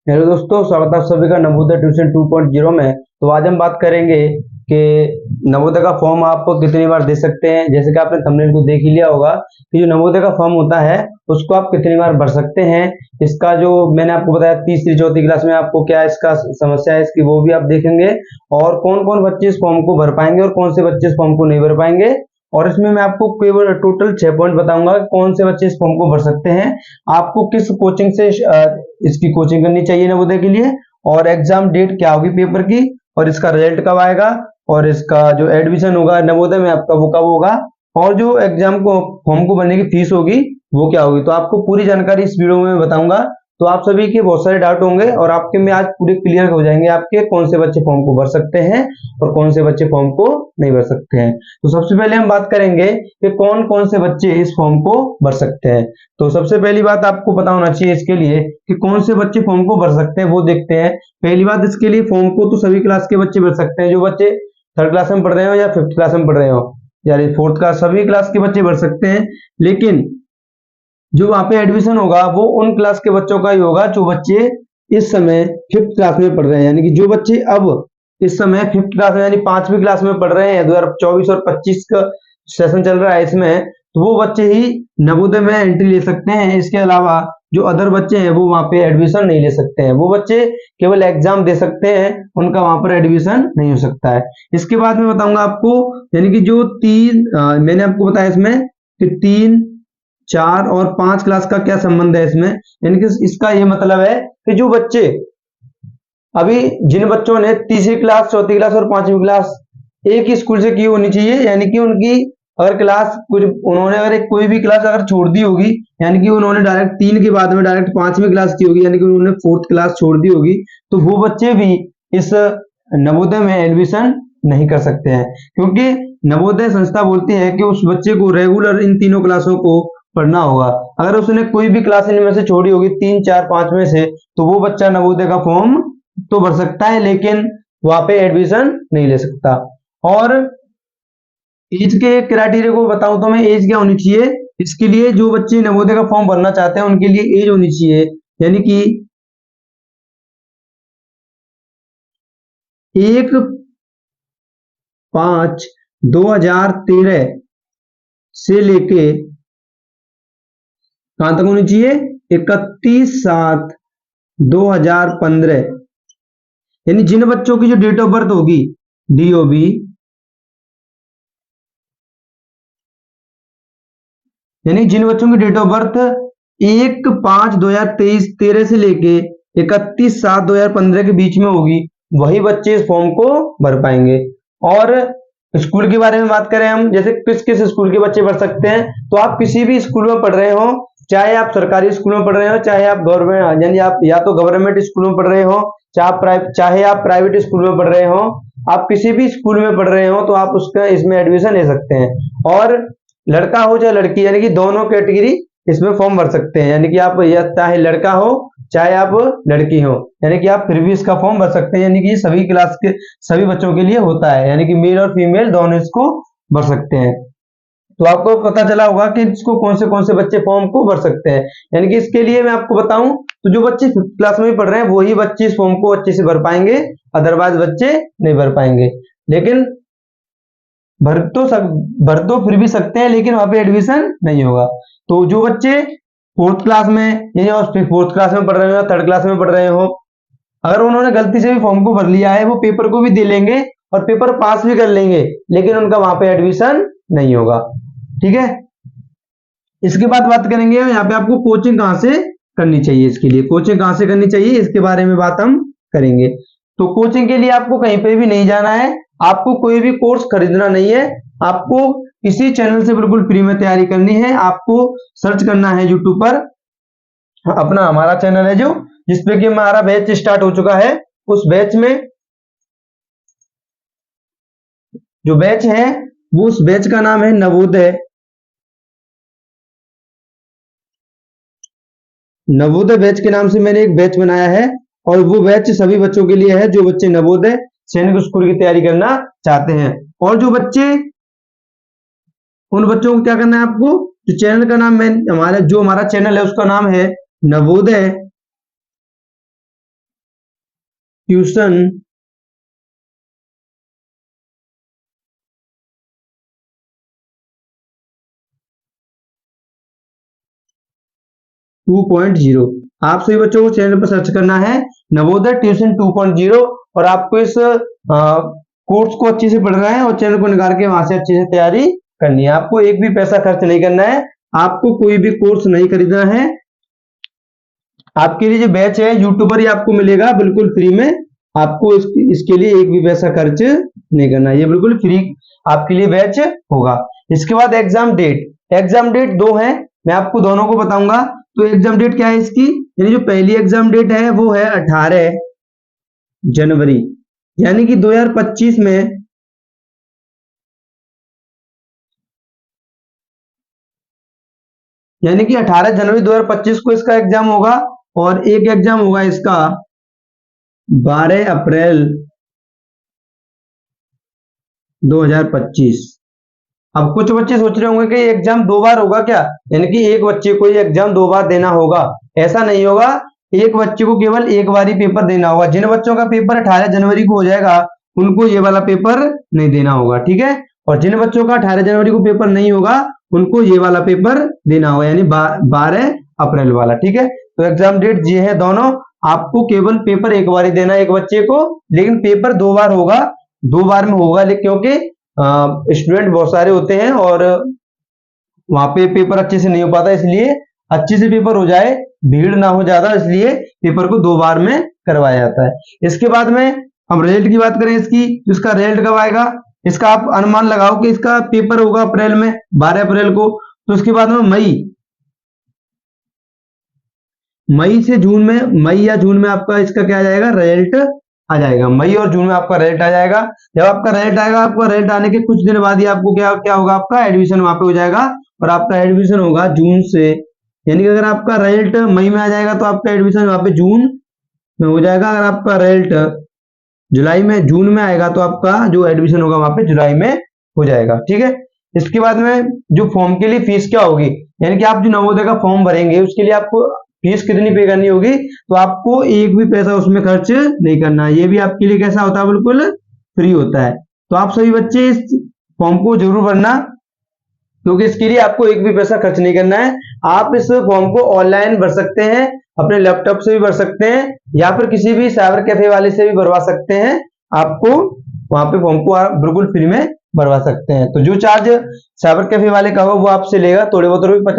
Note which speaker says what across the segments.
Speaker 1: Hello दोस्तों, स्वागत है आप सभी का नवोदय ट्यूशन 2.0 में। तो आज हम बात करेंगे कि नवोदय का फॉर्म आप कितनी बार दे सकते हैं। जैसे कि आपने थंबनेल को देख ही लिया होगा कि जो नवोदय का फॉर्म होता है उसको आप कितनी बार भर सकते हैं। इसका जो मैंने आपको बताया तीसरी चौथी क्लास में आपको क्या इसका समस्या है इसकी, वो भी आप देखेंगे। और कौन कौन बच्चे इस फॉर्म को भर पाएंगे और कौन से बच्चे इस फॉर्म को नहीं भर पाएंगे। और इसमें मैं आपको केवल टोटल 6 पॉइंट बताऊंगा कि कौन से बच्चे इस फॉर्म को भर सकते हैं, आपको किस कोचिंग से इसकी कोचिंग करनी चाहिए नवोदय के लिए, और एग्जाम डेट क्या होगी पेपर की, और इसका रिजल्ट कब आएगा, और इसका जो एडमिशन होगा नवोदय में आपका वो कब होगा, और जो एग्जाम को फॉर्म को भरने की फीस होगी वो क्या होगी। तो आपको पूरी जानकारी इस वीडियो में बताऊंगा। तो आप सभी के बहुत सारे डाउट होंगे और आपके में आज पूरे क्लियर हो जाएंगे आपके कौन से बच्चे फॉर्म को भर सकते हैं और कौन से बच्चे फॉर्म को नहीं भर सकते हैं। तो सबसे पहले हम बात करेंगे कि कौन कौन से बच्चे इस फॉर्म को भर सकते हैं। तो सबसे पहली बात आपको पता होना चाहिए इसके लिए कि कौन से बच्चे फॉर्म को भर सकते हैं, वो देखते हैं। पहली बात, इसके लिए फॉर्म को तो सभी क्लास के बच्चे भर सकते हैं, जो बच्चे थर्ड क्लास में पढ़ रहे हो या फिफ्थ क्लास में पढ़ रहे हो, यानी फोर्थ क्लास, सभी क्लास के बच्चे भर सकते हैं। लेकिन जो वहां पे एडमिशन होगा वो उन क्लास के बच्चों का ही होगा जो बच्चे इस समय फिफ्थ क्लास में पढ़ रहे हैं। यानी कि जो बच्चे अब इस समय फिफ्थ क्लास में यानी 5वीं क्लास में पढ़ रहे हैं, 2024 और 25 का सेशन चल रहा है इसमें, तो वो बच्चे ही नवोदय में एंट्री ले सकते हैं। इसके अलावा जो अदर बच्चे हैं वो वहां पे एडमिशन नहीं ले सकते हैं, वो बच्चे केवल एग्जाम दे सकते हैं, उनका वहां पर एडमिशन नहीं हो सकता है। इसके बाद मैं बताऊंगा आपको, यानी कि जो मैंने आपको बताया इसमें कि 3, 4 और 5 क्लास का क्या संबंध है इसमें। यानी कि इसका ये मतलब है कि जो बच्चे अभी, जिन बच्चों ने तीसरी क्लास, चौथी क्लास और 5वीं क्लास एक ही स्कूल से की होनी चाहिए, यानी कि उनकी अगर क्लास कुछ उन्होंने अगर एक कोई भी क्लास अगर छोड़ दी होगी, यानी कि उन्होंने डायरेक्ट 3 के बाद में डायरेक्ट 5वीं क्लास की होगी, यानी कि उन्होंने फोर्थ क्लास छोड़ दी होगी, तो वो बच्चे भी इस नवोदय में एडमिशन नहीं कर सकते हैं। क्योंकि नवोदय संस्था बोलती है कि उस बच्चे को रेगुलर इन तीनों क्लासों को पढ़ना होगा। अगर उसने कोई भी क्लास इनमें से छोड़ी होगी 3, 4, 5 में से, तो वो बच्चा नवोदय का फॉर्म तो भर सकता है लेकिन वहां पे एडमिशन नहीं ले सकता। और एज के क्राइटेरिया को बताऊं तो मैं, एज क्या होनी चाहिए इसके लिए, जो बच्चे नवोदय का फॉर्म भरना चाहते हैं उनके लिए एज होनी चाहिए, यानी कि 1/5/2013 से लेके कहां तक होनी चाहिए, 31/7/2015। यानी जिन बच्चों की जो डेट ऑफ बर्थ होगी DOB, यानी जिन बच्चों की डेट ऑफ बर्थ 1/5/2023 13 से लेके 31/7/2015 के बीच में होगी, वही बच्चे इस फॉर्म को भर पाएंगे। और स्कूल के बारे में बात करें हम, जैसे किस किस स्कूल के बच्चे भर सकते हैं, तो आप किसी भी स्कूल में पढ़ रहे हो, चाहे आप सरकारी स्कूल में पढ़ रहे हो, चाहे आप गवर्नमेंट यानी आप या तो गवर्नमेंट स्कूल में पढ़ रहे हो, चाहे आप प्राइवेट स्कूल में पढ़ रहे हो, आप किसी भी स्कूल में पढ़ रहे हो तो आप उसका इसमें एडमिशन ले सकते हैं। और लड़का हो चाहे लड़की, यानी कि दोनों कैटेगरी इसमें फॉर्म भर सकते हैं। यानी कि आप या चाहे लड़का हो चाहे आप लड़की हो, यानी कि आप फिर भी इसका फॉर्म भर सकते हैं। यानी कि सभी क्लास के सभी बच्चों के लिए होता है, यानी कि मेल और फीमेल दोनों इसको भर सकते हैं। तो आपको पता चला होगा कि इसको कौन से बच्चे फॉर्म को भर सकते हैं। यानी कि इसके लिए मैं आपको बताऊं तो जो बच्चे फिफ्थ क्लास में पढ़ रहे हैं वही बच्चे इस फॉर्म को अच्छे से भर पाएंगे, अदरवाइज बच्चे नहीं भर पाएंगे। लेकिन भर तो फिर भी सकते हैं लेकिन वहां पे एडमिशन नहीं होगा। तो जो बच्चे फोर्थ क्लास में यानी और फिर फोर्थ क्लास में पढ़ रहे हो या थर्ड क्लास में पढ़ रहे हो, अगर उन्होंने गलती से भी फॉर्म को भर लिया है, वो पेपर को भी दे लेंगे और पेपर पास भी कर लेंगे, लेकिन उनका वहां पे एडमिशन नहीं होगा। ठीक है। इसके बाद बात करेंगे यहाँ पे आपको कोचिंग कहाँ से करनी चाहिए, इसके लिए कोचिंग कहाँ से करनी चाहिए इसके बारे में बात हम करेंगे। तो कोचिंग के लिए आपको कहीं पे भी नहीं जाना है, आपको कोई भी कोर्स खरीदना नहीं है, आपको इसी चैनल से बिल्कुल फ्री में तैयारी करनी है। आपको सर्च करना है यूट्यूब पर, अपना हमारा चैनल है जो जिसपे कि हमारा बैच स्टार्ट हो चुका है। उस बैच में जो बैच है वो उस बैच का नाम है नवोदय नवोदय बैच के नाम से मैंने एक बैच बनाया है, और वो बैच सभी बच्चों के लिए है जो बच्चे नवोदय सैनिक स्कूल की तैयारी करना चाहते हैं। और जो बच्चे, उन बच्चों को क्या करना है आपको, जो चैनल का नाम, मैं हमारा चैनल है उसका नाम है नवोदय ट्यूशन 2.0। आप सभी बच्चों को चैनल पर सर्च करना है नवोदय ट्यूशन 2.0 और आपको इस कोर्स को अच्छे से पढ़ना है और चैनल को निकाल के वहां से अच्छे से तैयारी करनी है। आपको एक भी पैसा खर्च नहीं करना है, आपको कोई भी कोर्स नहीं खरीदना है। आपके लिए जो बैच है यूट्यूब पर ही आपको मिलेगा बिल्कुल फ्री में, आपको इसके लिए एक भी पैसा खर्च नहीं करना, ये बिल्कुल फ्री आपके लिए बैच होगा। इसके बाद एग्जाम डेट 2 है, मैं आपको दोनों को बताऊंगा। तो एग्जाम डेट क्या है इसकी, यानी जो पहली एग्जाम डेट है वो है 18 जनवरी, यानी कि 2025 में यानी कि 18 जनवरी 2025 को इसका एग्जाम होगा और एक एग्जाम होगा इसका 12 अप्रैल 2025। अब कुछ बच्चे सोच रहे होंगे कि एग्जाम 2 बार होगा क्या, यानी कि एक बच्चे को ये एग्जाम 2 बार देना होगा। ऐसा नहीं होगा, एक बच्चे को केवल एक बार ही पेपर देना होगा। जिन बच्चों का पेपर 18 जनवरी को हो जाएगा उनको ये वाला पेपर नहीं देना होगा, ठीक है। और जिन बच्चों का 18 जनवरी को पेपर नहीं होगा उनको ये वाला पेपर देना होगा, यानी 12 अप्रैल वाला, ठीक है। तो एग्जाम डेट ये है दोनों, आपको केवल पेपर एक बार ही देना है एक बच्चे को, लेकिन पेपर 2 बार होगा, 2 बार में होगा क्योंकि स्टूडेंट बहुत सारे होते हैं और वहां पे पेपर अच्छे से नहीं हो पाता, इसलिए अच्छे से पेपर हो जाए, भीड़ ना हो ज्यादा, इसलिए पेपर को 2 बार में करवाया जाता है। इसके बाद में हम रिजल्ट की बात करें इसकी, तो इसका रिजल्ट कब आएगा, इसका आप अनुमान लगाओ कि इसका पेपर होगा अप्रैल में 12 अप्रैल को, तो उसके बाद में मई से जून में, मई या जून में आपका इसका क्या आ जाएगा, रिजल्ट आ जाएगा। मई और जून में आपका रिजल्ट आ जाएगा। जब आपका रिजल्ट आएगा, आपका रिजल्ट आने के कुछ दिन बाद ही आपको क्या होगा, आपका एडमिशन वहां पे हो जाएगा और आपका एडमिशन होगा जून से, यानी कि अगर आपका रिजल्ट मई में आ जाएगा तो आपका एडमिशन वहां पे जून में हो जाएगा। अगर आपका रिजल्ट जून में आएगा तो आपका जो एडमिशन होगा वहां पे जुलाई में हो जाएगा, ठीक है। इसके बाद में जो फॉर्म के लिए फीस क्या होगी, यानी कि आप जो नवोदय का फॉर्म भरेंगे उसके लिए आपको फीस कितनी पे करनी होगी, तो आपको एक भी पैसा उसमें खर्च नहीं करना है, ये भी आपके लिए कैसा होता है, बिल्कुल फ्री होता है। तो आप सभी बच्चे इस फॉर्म को जरूर भरना, क्योंकि इसके लिए आपको एक भी पैसा खर्च नहीं करना है। आप इस फॉर्म को ऑनलाइन भर सकते हैं, अपने लैपटॉप से भी भर सकते हैं या फिर किसी भी साइबर कैफे वाले से भी भरवा सकते हैं। आपको वहां पे फॉर्म को बिल्कुल फ्री में भरवा सकते हैं। तो जो चार्ज साइबर कैफे वाले का होगा वो आपसे लेगा थोड़े बहुत रुपए,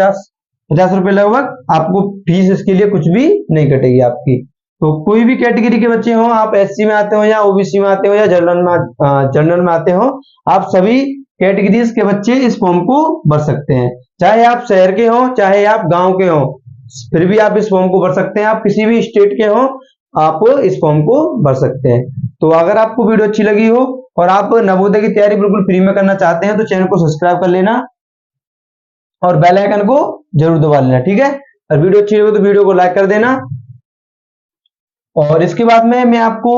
Speaker 1: 50 रुपए लगभग, आपको फीस इसके लिए कुछ भी नहीं कटेगी आपकी। तो कोई भी कैटेगरी के बच्चे हो, आप एससी में आते हो या ओबीसी में आते हो या जनरल में आते हो, आप सभी कैटेगरीज के बच्चे इस फॉर्म को भर सकते हैं। चाहे आप शहर के हो चाहे आप गांव के हो, फिर भी आप इस फॉर्म को भर सकते हैं। आप किसी भी स्टेट के हो, आप इस फॉर्म को भर सकते हैं। तो अगर आपको वीडियो अच्छी लगी हो और आप नवोदय की तैयारी बिल्कुल फ्री में करना चाहते हैं तो चैनल को सब्सक्राइब कर लेना और बेल आइकन को जरूर दबा लेना, ठीक है। और वीडियो अच्छी लगे तो वीडियो को लाइक कर देना। और इसके बाद में मैं आपको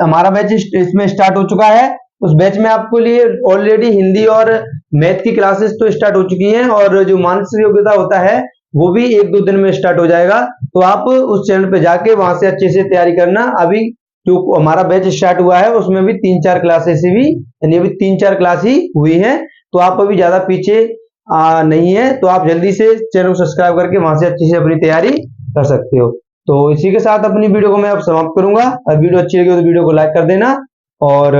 Speaker 1: हमारा बैच इसमें स्टार्ट हो चुका है, उस बैच में आपको लिए ऑलरेडी हिंदी और मैथ की क्लासेस तो स्टार्ट हो चुकी हैं और जो मानसिक योग्यता होता है वो भी 1-2 दिन में स्टार्ट हो जाएगा। तो आप उस चैनल पे जाके वहां से अच्छे से तैयारी करना। अभी जो हमारा बैच स्टार्ट हुआ है उसमें भी 3-4 क्लासेस भी, यानी अभी 3-4 क्लास ही हुई है, तो आप अभी ज्यादा पीछे नहीं है, तो आप जल्दी से चैनल को सब्सक्राइब करके वहां से अच्छे से अपनी तैयारी कर सकते हो। तो इसी के साथ अपनी वीडियो को मैं अब समाप्त करूंगा। अगर वीडियो अच्छी लगी तो वीडियो को लाइक कर देना और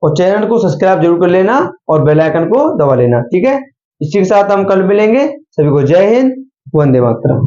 Speaker 1: चैनल को सब्सक्राइब जरूर कर लेना और बेल आइकन को दबा लेना, ठीक है। इसी के साथ हम कल मिलेंगे। सभी को जय हिंद, वंदे मातरम।